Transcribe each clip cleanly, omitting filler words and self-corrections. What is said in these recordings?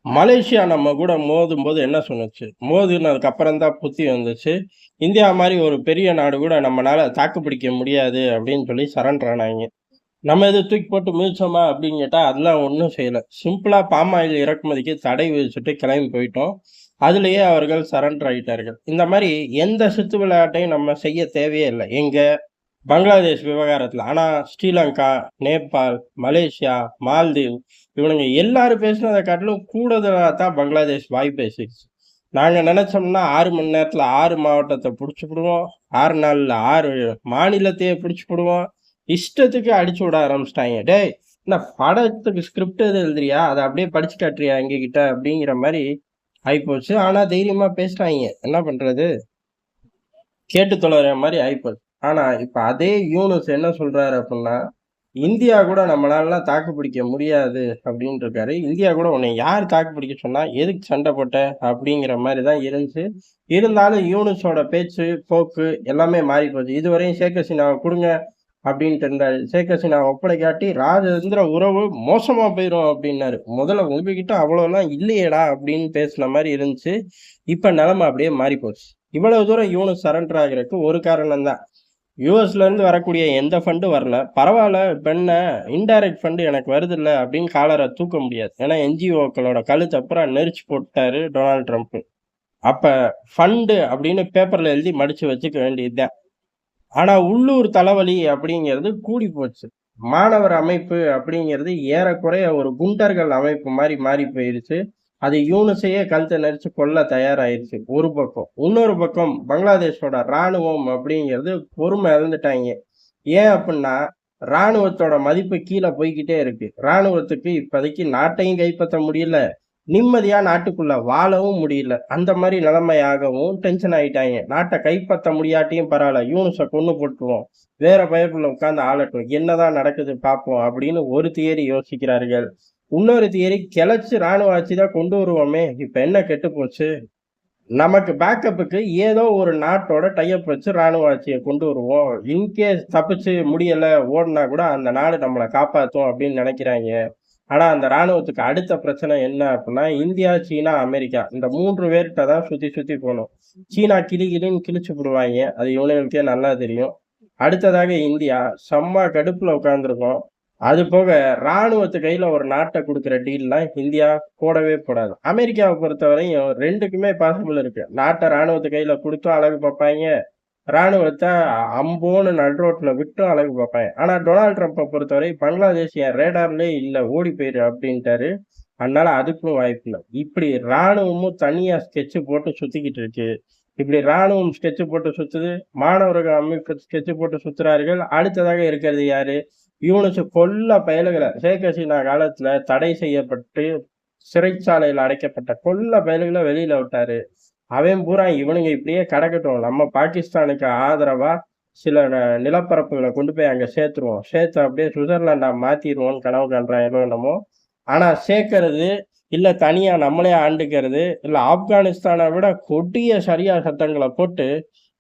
Malaysia நம்ம கூட மோதும்போது என்ன சொன்னுச்சு? மோதுனதுக்கு அப்புறம் தான் புத்தி வந்துச்சு. இந்தியா மாரி ஒரு பெரிய நாடு கூட நம்மனால தாக்கு பிடிக்க முடியாது அப்படின்னு சொல்லி சரண்டர் ஆனாய்ங்க. நம்ம எது தூக்கி போட்டு மிதிச்சோமா அப்படின்னு கேட்டா, அதெல்லாம் ஒண்ணும் செய்யல. சிம்பிளா பாம் ஆயில் இறக்குமதிக்கு தடை விதிச்சுட்டு கிளம்பி போயிட்டோம். அதிலேயே அவர்கள் சரண்டர் ஆயிட்டார்கள். இந்த மாரி எந்த சித்து விளையாட்டையும் நம்ம செய்ய தேவையே இல்ல. எங்க பங்களாதேஷ் விவகாரத்துல. ஆனா ஸ்ரீலங்கா, நேபாள், மலேசியா, மால்தீவ் இவனுங்க எல்லாரும் பேசினத காட்டிலும் கூடுதலா தான் பங்களாதேஷ் வாய் பேசிருச்சு. நாங்க நெனச்சோம்னா 6 மணி நேரத்துல 6 மாவட்டத்த புடிச்சுப்புடுவோம். 6 நாள்ல 6 மாநிலத்தையே புடிச்சுப்புடுவோம். இஷ்டத்துக்கு அடிச்சு விட ஆரம்பிச்சுட்டாய்ங்க. "டேய்! என்ன படத்துக்கு ஸ்கிரிப்ட் எதுவும் எழுதுறியா? அத அப்படியே படிச்சு காட்டுறியா எங்ககிட்ட?" அப்படிங்கிற மாரி ஆயிப்போச்சு. ஆனா தைரியமா பேசுறாய்ங்க. என்ன பண்றது? கேட்டு தொலைற மாரி ஆயிப்போச்சு. ஆனா, இப்ப அதே யூனுஸ் என்ன சொல்றாரு அப்புட்ன்னா, "இந்தியா கூட நம்மளாலலாம் தாக்கு பிடிக்க முடியாது" அப்டின்னு இருக்காரு. "இந்தியா கூட உன்னைய யார் தாக்கு பிடிக்க சொன்னா? எதுக்கு சண்ட போட்ட?" அப்டிங்கிற மாரி தான் இருந்துச்சு. இருந்தாலும் யூனுஸோட பேச்சு, போக்கு எல்லாமே மாறி போச்சு. இதுவரையும் ஷேக் ஹசீனாவ குடுங்க அப்டின்ட்டு இருந்தாரு. ஷேக் ஹசீனாவ ஒப்படைக்காட்டி ராஜதந்திர உறவு மோசமா போயிரும் அப்டின்னாரு. முதல்ல உங்ககிட்ட அவ்வளோலாம் இல்லையேடா அப்டின்னு பேசுன மாரி இருந்துச்சு. இப்ப நெலம அப்டியே மாறி போச்சு. இவ்வளவு தூரம் யூனுஸ் சரண்டர் ஆகுறதுக்கு ஒரு காரணம் தான். யுஎஸ்ல இருந்து வரக்கூடிய எந்த ஃபண்டும் வரல. பரவால்ல இப்ப என்ன இன்டைரக்ட் ஃபண்ட் எனக்கு வருதுல்ல அப்படின்னு காலர தூக்க முடியாது. ஏன்னா என்ஜிஓக்களோட கழுத்த பூரா நெரிச்சு போட்டுட்டாரு டொனால்ட் ட்ரம்ப். அப்ப ஃபண்டு அப்படின்னு பேப்பர்ல எழுதி மடிச்சு வச்சுக்க வேண்டியது தான். ஆனா உள்ளூர் தலைவலி அப்படிங்கிறது கூடி போச்சு. மாணவர் அமைப்பு அப்படிங்கிறது ஏறக்குறைய ஒரு குண்டர்கள் அமைப்பு மாரி மாறி போயிருச்சு. அது யூனுஸையே கழுத்த நெரிச்சு கொல்ல தயாராயிருச்சு ஒரு பக்கம். இன்னொரு பக்கம் பங்களாதேஷோட ராணுவம் அப்படிங்கிறது பொறுமை இழந்துட்டாய்ங்க. ஏன் அப்புட்ன்னா, ராணுவத்தோட மதிப்பு கீழ போய்க்கிட்டே இருக்கு. ராணுவத்துக்கு இப்போதைக்கு நாட்டையும் கைப்பற்ற முடியல. நிம்மதியா நாட்டுக்குள்ள வாழவும் முடியல. அந்த மாரி நிலைமையாகவும் டென்ஷன் ஆயிட்டாய்ங்க. நாட்ட கைப்பற்ற முடியாட்டியும் பரவால்ல. யூனுஸ கொன்னு போட்டுருவோம். வேற பயப்புல உட்கார்ந்து ஆளட்டும். என்னதான் நடக்குது பார்ப்போம் அப்படின்னு ஒரு தியரி யோசிக்கிறார்கள். இன்னொரு தியரி கிளச்சு ராணுவ ஆட்சி தான் கொண்டு வருவோமே! இப்ப என்ன கெட்டு போச்சு? நமக்கு பேக்கப்புக்கு ஏதோ ஒரு நாட்டோட டை அப் வச்சு ராணுவ ஆட்சிய கொண்டு வருவோம். இன்கேஸ் தப்பிச்சு முடியல, ஓடுனா கூட அந்த நாடு நம்மள காப்பாத்தும் அப்படின்னு நெனைக்கிறாய்ங்க. ஆனா, அந்த ராணுவத்துக்கு அடுத்த பிரச்சனை என்ன அப்டின்னா, இந்தியா, சீனா, அமெரிக்கா இந்த 3 பேர்ட்ட தான் சுத்தி சுத்தி போணும். சீனா கிளி கிளின்னு கிழிச்சு புடுவாய்ங்க. அது இவனுங்களுக்கே நல்லா தெரியும். அடுத்ததாக இந்தியா, செம்ம கடுப்புல உட்கார்ந்திருக்கும். அது போக ராணுவத்து கையில ஒரு நாட்ட குடுக்குற டீல்லாம் இந்தியா போடவே போடாது. அமெரிக்காவ பொறுத்தவரையும் 2க்குமே பாசிபிள் இருக்கு. நாட்ட ராணுவத்து கையில குடுத்தும் அழகு பார்ப்பாய்ங்க. ராணுவத்த அம்போன்னு நடு ரோட்ல விட்டும் அழகு பார்ப்பாய்ங்க. ஆனா டொனால்ட் ட்ரம்ப்ப பொறுத்தவரை பங்களாதேஷ் என் ரேடார்லயே இல்ல. ஓடி போயிரு அப்டின்ட்டாரு. அதனால அதுக்கும் வாய்ப்பில்ல. இப்படி ராணுவமும் தனியா ஸ்கெட்ச் போட்டு சுத்திக்கிட்டு இருக்கு. இப்படி ராணுவம் ஸ்கெட்ச் போட்டு சுத்துது. மாணவர்கள் அமைப்பு ஸ்கெட்ச் போட்டு சுத்துறார்கள். அடுத்ததாக இருக்கிறது யாரு? யூனுஸ் கொல்ல பயலுகள ஷேக் ஹசீனா காலத்துல தடை செய்யப்பட்டு சிறைச்சாலையில அடைக்கப்பட்ட கொல்ல பயலுகள வெளியில விட்டாரு. அவன் பூரா இவனுங்க இப்படியே கிடக்கட்டும். நம்ம பாகிஸ்தானுக்கு ஆதரவா சில நிலப்பரப்புகள கொண்டு போய் அங்க சேர்த்துருவோம். சேர்த்து அப்படியே சுவிட்சர்லாண்டா மாத்திருவோம்ன்னு கனவு காண்றாங்களோ என்னமோ! ஆனா சேர்க்கறது, இல்ல தனியா நம்மளே ஆண்டுக்கிறது, இல்ல ஆப்கானிஸ்தான விட கொடிய ஷரியா சட்டங்கள போட்டு,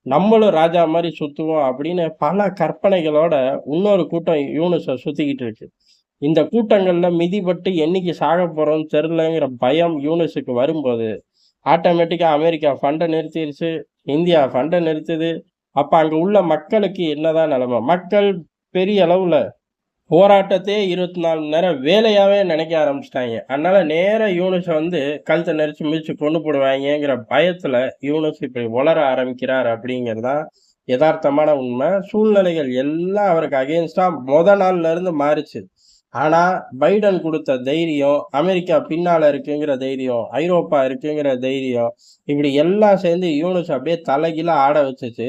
நம்மளும் ராஜா மாரி சுத்துவோம் அப்படின்னு பல கற்பனைகளோட இன்னொரு கூட்டம் யூனுஸ சுத்திக்கிட்டு இருக்கு. இந்த கூட்டங்கள்ல மிதிபட்டு என்னைக்கு சாகப் போறோம்னு தெரியலங்கிற பயம் யூனுஸுக்கு வரும்போது, ஆட்டோமேட்டிக்கா அமெரிக்கா ஃபண்ட நிறுத்திருச்சு. India fund நிறுத்துது. அப்ப அங்க உள்ள மக்களுக்கு என்னதான் நிலைமை? மக்கள் பெரிய அளவுல போராட்டத்தையே 24 மணி நேரம் வேலையாவே நினைக்க ஆரம்பிச்சுட்டாய்ங்க. அதனால நேரா யூனுஸ வந்து கழுத்த நெரிச்சு மிதிச்சு கொன்னு போடுவாய்ங்கங்கிற பயத்துல யூனுஸ் இப்படி உளர ஆரம்பிக்கிறார் அப்படிங்கிறது தான் எதார்த்தமான உண்மை. சூழ்நிலைகள் எல்லாம் அவருக்கு அகைன்ஸ்டா நாள்ல இருந்து மாறுச்சு. ஆனா பைடன் குடுத்த தைரியம், அமெரிக்கா பின்னால இருக்குங்கிற தைரியம், ஐரோப்பா இருக்குங்கிற தைரியம், இப்படி எல்லாம் சேர்ந்து யூனுஸ அப்படியே தலைகீழா ஆட வச்சுச்சு.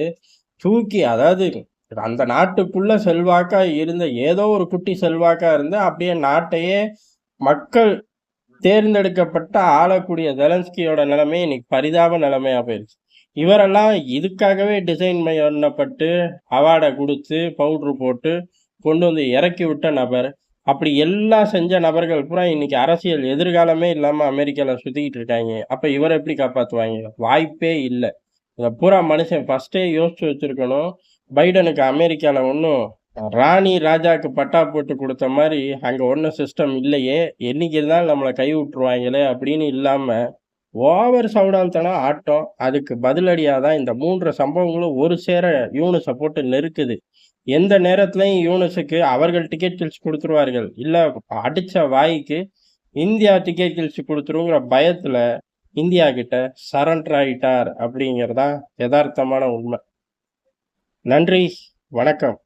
அதாவது அந்த நாட்டுக்குள்ள செல்வாக்கா இருந்த ஏதோ ஒரு குட்டி செல்வாக்கா இருந்து அப்படியே நாட்டையே மக்கள் தேர்ந்தெடுக்கப்பட்ட ஆளக்கூடிய ஜெலன்ஸ்கியோட நிலைமை இன்னைக்கு பரிதாப நிலைமையா போயிருச்சு. இவரெல்லாம் இதுக்காகவே டிசைன் பண்ணப்பட்டு அவார்ட குடுத்து பவுடர் போட்டு கொண்டு வந்து இறக்கி விட்ட நபர். அப்படி எல்லாம் செஞ்ச நபர்கள் பூரா இன்னைக்கு அரசியல் எதிர்காலமே இல்லாம அமெரிக்கால சுத்திக்கிட்டு இருக்காய்ங்க. அப்ப இவர எப்படி காப்பாத்துவாய்ங்க? வாய்ப்பே இல்ல. இத பூரா மனுஷன் ஃபர்ஸ்ட்டே யோசிச்சு வச்சிருக்கணும். பைடனுக்கு அமெரிக்கால ஒண்ணும் ராணி ராஜாக்கு பட்டா போட்டு கொடுத்த மாதிரி அங்க ஒன்றும் சிஸ்டம் இல்லையே, என்னைக்கு இருந்தாலும் நம்மளை கை விட்டுருவாங்களே அப்படின்னு இல்லாம ஓவர் சவுடால்தனம் ஆட்டம். அதுக்கு பதிலடியா தான் இந்த 3 சம்பவங்களும் ஒரு சேர யூனுஸ போட்டு நெருக்குது. எந்த நேரத்திலயும் யூனுஸுக்கு அவர்கள் டிக்கெட் கிழிச்சு குடுத்துருவார்கள். இல்ல அடிச்ச வாய்க்கு இந்தியா டிக்கெட் கிழிச்சு குடுத்துருங்கிற பயத்துல இந்தியா கிட்ட சரண்டர் ஆயிட்டார் அப்படிங்கிறது தான் எதார்த்தமான உண்மை. நன்றி, வணக்கம்.